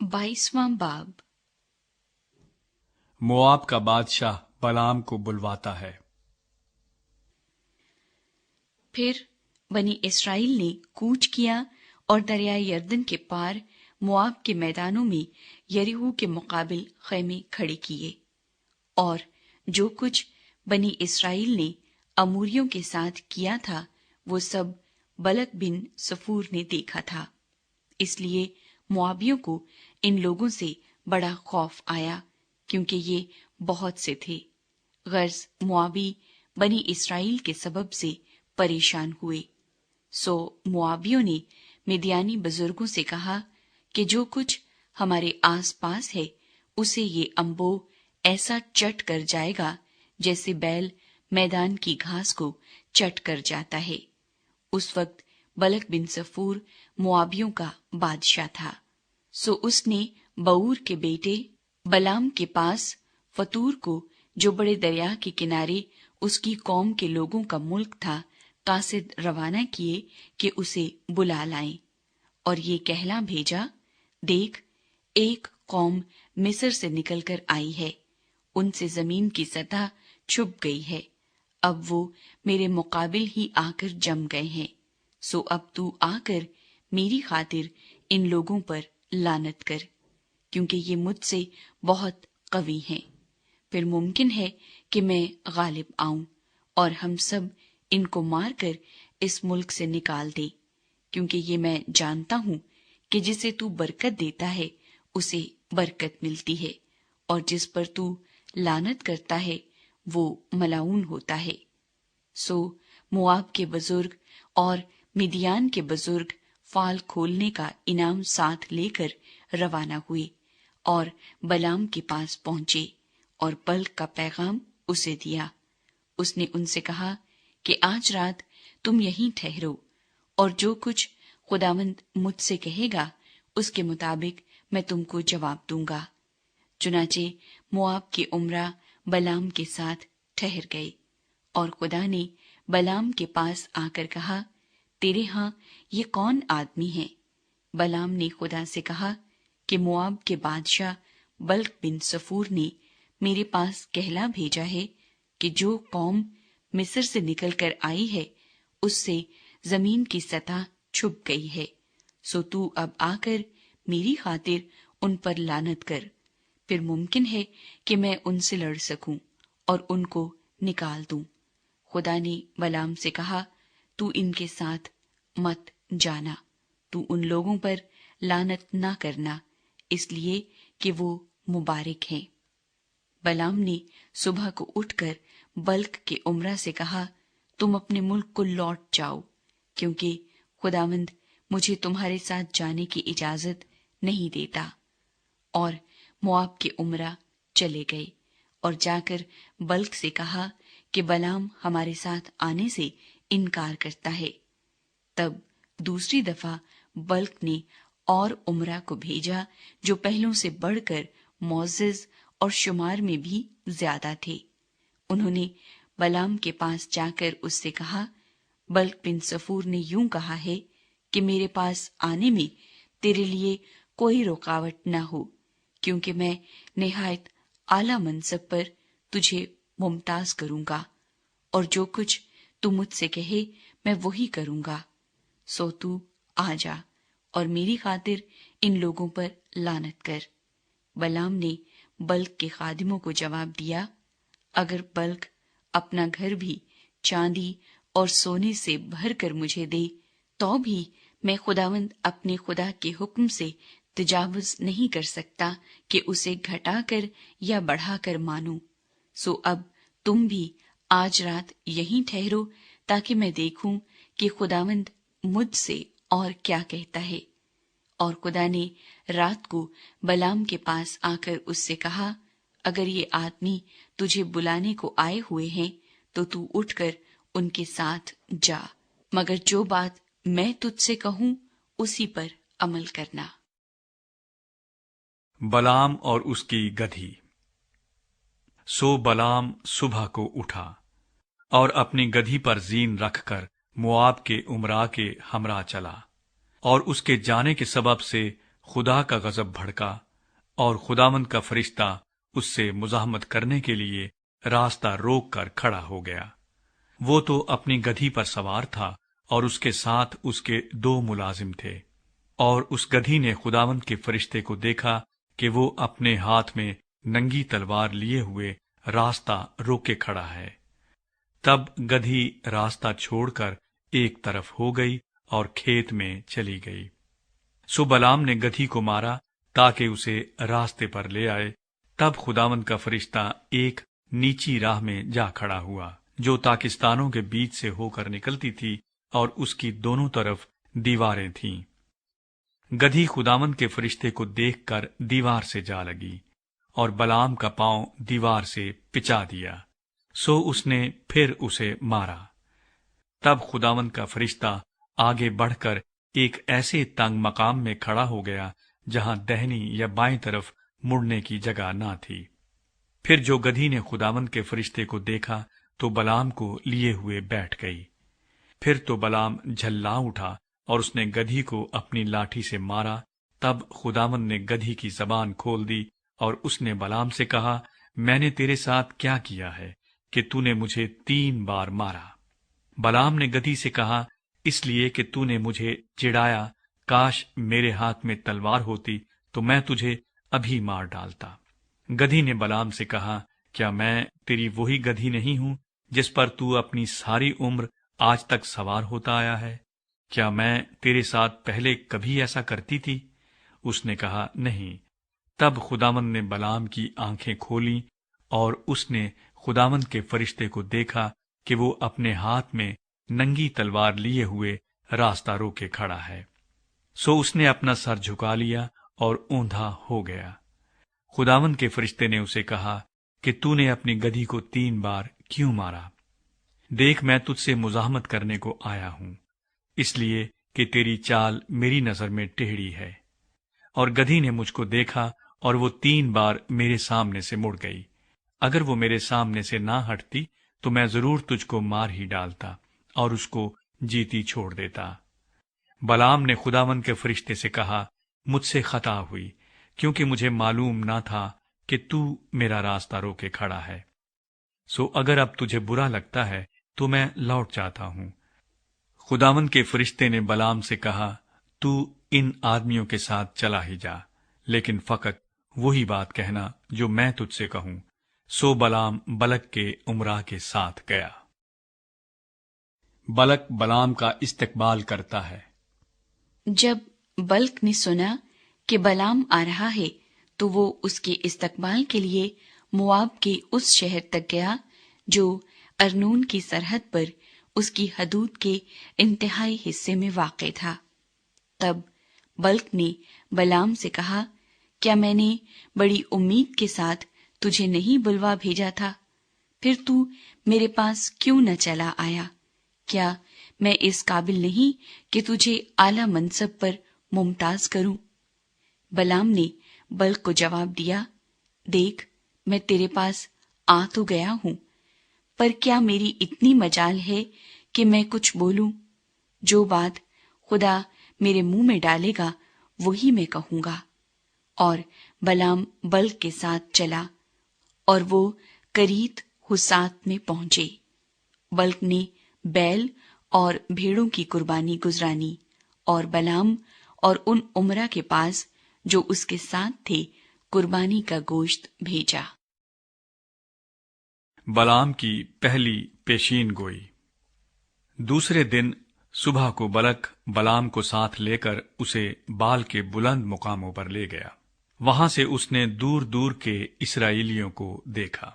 22वां बाब। मोआब का बादशाह बलाम को बुलवाता है। फिर बनी इस्राएल ने कूच किया और दरियाए यरदन के पार मोआब के मैदानों में यरीहो के मुकाबिल खैमे खड़े किए। और जो कुछ बनी इस्राएल ने अमूरियों के साथ किया था वो सब बलक बिन सफूर ने देखा था। इसलिए मोआबियों को इन लोगों से बड़ा खौफ आया, क्योंकि ये बहुत से थे। गर्ज मोआबी बनी इस्राएल के सबब से परेशान हुए। सो मोआबियों ने मिद्यानी बुजुर्गों से कहा कि जो कुछ हमारे आस पास है उसे ये अम्बो ऐसा चट कर जाएगा जैसे बैल मैदान की घास को चट कर जाता है। उस वक्त बलक बिन सफूर मोआबियों का बादशाह था। सो उसने बऊर के बेटे बलाम के पास फतूर को, जो बड़े दरिया के किनारे उसकी कौम के लोगों का मुल्क था, कासिद रवाना किए कि उसे बुला लाएं। और ये कहला भेजा, देख, एक कौम मिस्र से निकलकर आई है, उनसे जमीन की सतह छुप गई है। अब वो मेरे मुकाबिल ही आकर जम गए हैं। सो अब तू आकर मेरी खातिर इन लोगों पर लानत कर, क्योंकि ये मुझसे बहुत कवी हैं। फिर मुमकिन है कि मैं गालिब आऊं और हम सब इनको मारकर इस मुल्क से निकाल दे, क्योंकि ये मैं जानता हूं कि जिसे तू बरकत देता है उसे बरकत मिलती है, और जिस पर तू लानत करता है वो मलाऊन होता है। सो मोआब के बुजुर्ग और मिदियान के बुजुर्ग फाल खोलने का इनाम साथ लेकर रवाना हुए और बलाम के पास पहुंचे और बल्क का पैगाम उसे दिया। उसने उनसे कहा कि आज रात तुम यहीं ठहरो, और जो कुछ खुदावंद मुझसे कहेगा उसके मुताबिक मैं तुमको जवाब दूंगा। चुनाचे मोआब के उमरा बलाम के साथ ठहर गए, और खुदा ने बलाम के पास आकर कहा, तेरे हां ये कौन आदमी है? बलाम ने खुदा से कहा कि मोआब के बादशाह बल्क बिन सफूर ने मेरे पास कहला भेजा है कि जो कौम मिस्र से निकलकर आई है उससे जमीन की सतह छुप गई है। सो तू अब आकर मेरी खातिर उन पर लानत कर, फिर मुमकिन है कि मैं उनसे लड़ सकूं और उनको निकाल दूं। खुदा ने बलाम से कहा, तू इनके साथ मत जाना, तू उन लोगों पर लानत ना करना, इसलिए कि वो मुबारक हैं। बलाम ने सुबह को उठकर बल्क के उमरा से कहा, तुम अपने मुल्क को लौट जाओ, क्योंकि खुदावंद मुझे तुम्हारे साथ जाने की इजाजत नहीं देता। और मोआब के उमरा चले गए और जाकर बल्क से कहा कि बलाम हमारे साथ आने से इनकार करता है। तब दूसरी दफा बल्क ने और उमरा को भेजा, जो पहलों से बढ़कर मोअज़्ज़ज़ और शुमार में भी ज्यादा थे। उन्होंने बलाम के पास जाकर उससे कहा, बल्क बिन सफूर ने यूं कहा है कि मेरे पास आने में तेरे लिए कोई रुकावट न हो, क्योंकि मैं निहायत आला मनसब पर तुझे मुमताज करूंगा, और जो कुछ तू मुझसे कहे मैं वही करूंगा। सो तू आ जा और मेरी खातिर इन लोगों पर लानत कर। बलाम ने बल्क के खादिमों को जवाब दिया, अगर बल्क अपना घर भी चांदी और सोने से भर कर मुझे दे, तो भी मैं खुदावंद अपने खुदा के हुक्म से तजावुज नहीं कर सकता कि उसे घटाकर या बढ़ाकर मानूं। सो अब तुम भी आज रात यहीं ठहरो, ताकि मैं देखूं कि खुदावंद मुझसे और क्या कहता है। और खुदा ने रात को बलाम के पास आकर उससे कहा, अगर ये आदमी तुझे बुलाने को आए हुए हैं तो तू उठकर उनके साथ जा, मगर जो बात मैं तुझसे कहूं उसी पर अमल करना। बलाम और उसकी गधी। सो बलाम सुबह को उठा और अपनी गधी पर जीन रखकर मोआब के उमरा के हमरा चला, और उसके जाने के सबब से خدا کا غضب بھڑکا اور خداوند کا فرشتہ اس سے مزاحمت کرنے کے لیے راستہ روک کر کھڑا ہو گیا۔ وہ تو اپنی گدھی پر سوار تھا اور اس کے ساتھ اس کے 2 ملازم تھے، اور اس گدھی نے خداوند کے فرشتے کو دیکھا کہ وہ اپنے ہاتھ میں ننگی تلوار لیے ہوئے راستہ روکے کھڑا ہے۔ تب گدھی راستہ چھوڑ کر ایک طرف ہو گئی اور کھیت میں چلی گئی۔ سو بلعام نے گدھی کو مارا تاکہ اسے راستے پر لے آئے۔ تب خداوند کا فرشتہ ایک نیچی راہ میں جا کھڑا ہوا جو تاکستانوں کے بیچ سے ہو کر نکلتی تھی، اور اس کی دونوں طرف دیواریں تھیں۔ گدھی خداوند کے فرشتے کو دیکھ کر دیوار سے جا لگی، اور بلعام کا پاؤں دیوار سے پچا دیا، سو اس نے پھر اسے مارا۔ تب خداوند کا فرشتہ آگے بڑھ کر ایک ایسے تنگ مقام میں کھڑا ہو گیا جہاں دہنی یا بائیں طرف مڑنے کی جگہ نہ تھی۔ پھر جو گدھی نے خداوند کے فرشتے کو دیکھا تو بلعام کو لیے ہوئے بیٹھ گئی۔ پھر تو بلعام جھلا اٹھا اور اس نے گدھی کو اپنی لاٹھی سے مارا۔ تب خداوند نے گدھی کی زبان کھول دی اور اس نے بلعام سے کہا، میں نے تیرے ساتھ کیا کیا ہے کہ تو نے مجھے 3 بار مارا؟ بلعام نے گدھی سے کہا، اس لیے کہ تو نے مجھے چڑھایا، کاش میرے ہاتھ میں تلوار ہوتی تو میں تجھے ابھی مار ڈالتا۔ گدھی نے بلعام سے کہا، کیا میں تیری وہی گدھی نہیں ہوں جس پر تو اپنی ساری عمر آج تک سوار ہوتا آیا ہے؟ کیا میں تیرے ساتھ پہلے کبھی ایسا کرتی تھی؟ اس نے کہا، نہیں۔ تب خداوند نے بلعام کی آنکھیں کھولیں اور اس نے خداوند کے فرشتے کو دیکھا کہ وہ اپنے ہاتھ میں ننگی تلوار لیے ہوئے راستہ روکے کھڑا ہے۔ سو اس نے اپنا سر جھکا لیا اور اوندھا ہو گیا۔ خداوند کے فرشتے نے اسے کہا کہ تو نے اپنی گدھی کو 3 بار کیوں مارا؟ دیکھ، میں تجھ سے مزاحمت کرنے کو آیا ہوں، اس لیے کہ تیری چال میری نظر میں ٹیڑھی ہے۔ اور گدھی نے مجھ کو دیکھا اور وہ 3 بار میرے سامنے سے مڑ گئی۔ اگر وہ میرے سامنے سے نہ ہٹتی تو میں ضرور تجھ کو مار ہی ڈالتا اور اس کو جیتی چھوڑ دیتا۔ بلعام نے خداوند کے فرشتے سے کہا، مجھ سے خطا ہوئی، کیونکہ مجھے معلوم نہ تھا کہ تو میرا راستہ روکے کھڑا ہے۔ سو اگر اب تجھے برا لگتا ہے تو میں لوٹ جاتا ہوں۔ خداوند کے فرشتے نے بلعام سے کہا، تو ان آدمیوں کے ساتھ چلا ہی جا، لیکن فقط وہی بات کہنا جو میں تجھ سے کہوں۔ سو بلعام بلک کے امراء کے ساتھ گیا۔ بلک بلعام کا استقبال کرتا ہے۔ جب بلک نے سنا کہ بلعام آ رہا ہے تو وہ اس کے استقبال کے لیے مواب کے اس شہر تک گیا جو ارنون کی سرحد پر اس کی حدود کے انتہائی حصے میں واقع تھا۔ تب بلک نے بلعام سے کہا، کیا میں نے بڑی امید کے ساتھ تجھے نہیں بلوا بھیجا تھا؟ پھر تو میرے پاس کیوں نہ چلا آیا؟ کیا میں اس قابل نہیں کہ تجھے اعلی منصب پر ممتاز کروں؟ بلعام نے بلک کو جواب دیا، دیکھ، میں تیرے پاس آ تو گیا ہوں، پر کیا میری اتنی مجال ہے کہ میں کچھ بولوں؟ جو بات خدا میرے منہ میں ڈالے گا وہی میں کہوں گا۔ اور بلعام بلک کے ساتھ چلا اور وہ کریت حسات میں پہنچے۔ بلک نے بیل اور بھیڑوں کی قربانی گزرانی اور بلعام اور ان امراء کے پاس جو اس کے ساتھ تھے قربانی کا گوشت بھیجا۔ بلعام کی پہلی پیشین گوئی۔ دوسرے دن صبح کو بلک بلعام کو ساتھ لے کر اسے بال کے بلند مقاموں پر لے گیا۔ وہاں سے اس نے دور دور کے اسرائیلیوں کو دیکھا۔